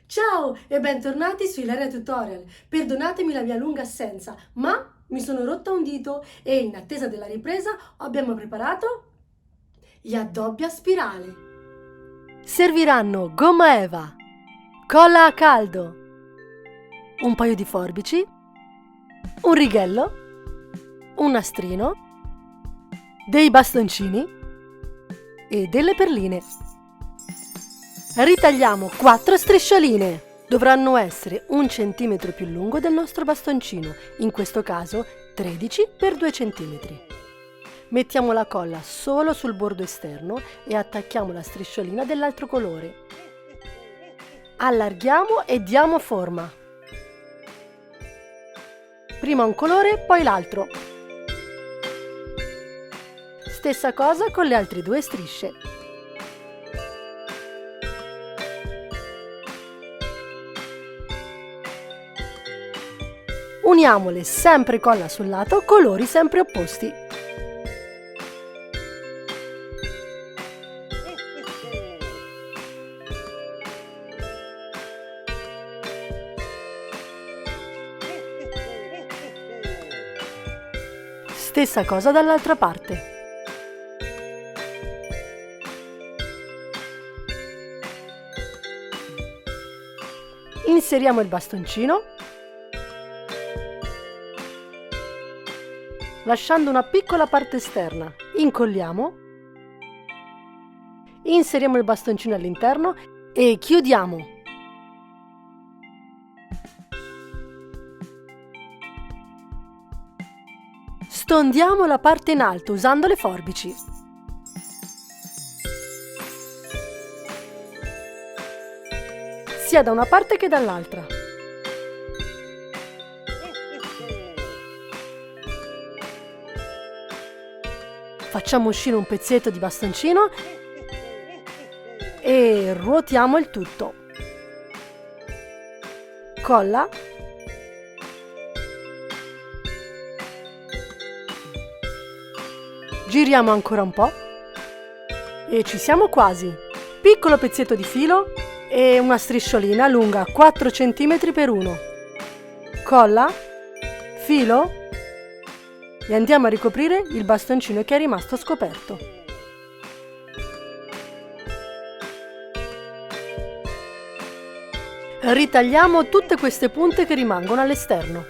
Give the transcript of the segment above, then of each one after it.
Ciao e bentornati su Ilaria Tutorial. Perdonatemi la mia lunga assenza, ma mi sono rotta un dito e in attesa della ripresa abbiamo preparato gli addobbi a spirale. Serviranno gomma eva, colla a caldo, un paio di forbici, un righello, un nastrino, dei bastoncini e delle perline. Ritagliamo 4 striscioline. Dovranno essere 1 centimetro più lungo del nostro bastoncino, in questo caso 13 x 2 cm. Mettiamo la colla solo sul bordo esterno e attacchiamo la strisciolina dell'altro colore. Allarghiamo e diamo forma. Prima un colore, poi l'altro. Stessa cosa con le altre 2 strisce. Uniamole sempre colla sul lato, colori sempre opposti. Stessa cosa dall'altra parte. Inseriamo il bastoncino, lasciando una piccola parte esterna. Incolliamo, inseriamo il bastoncino all'interno e chiudiamo. Stondiamo la parte in alto usando le forbici. Sia da una parte che dall'altra. Facciamo uscire un pezzetto di bastoncino e ruotiamo il tutto. Colla. Giriamo ancora un po' e ci siamo quasi. Piccolo pezzetto di filo e una strisciolina lunga 4 cm x 1. Colla, filo e andiamo a ricoprire il bastoncino che è rimasto scoperto. Ritagliamo tutte queste punte che rimangono all'esterno,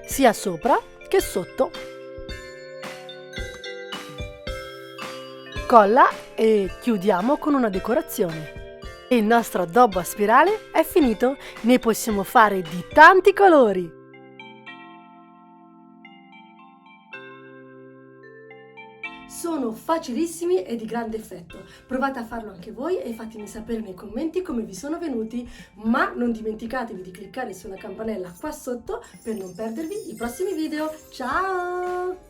sia sopra che sotto. Colla e chiudiamo con una decorazione. Il nostro addobbo a spirale è finito, ne possiamo fare di tanti colori! Sono facilissimi e di grande effetto. Provate a farlo anche voi e fatemi sapere nei commenti come vi sono venuti, ma non dimenticatevi di cliccare sulla campanella qua sotto per non perdervi i prossimi video. Ciao!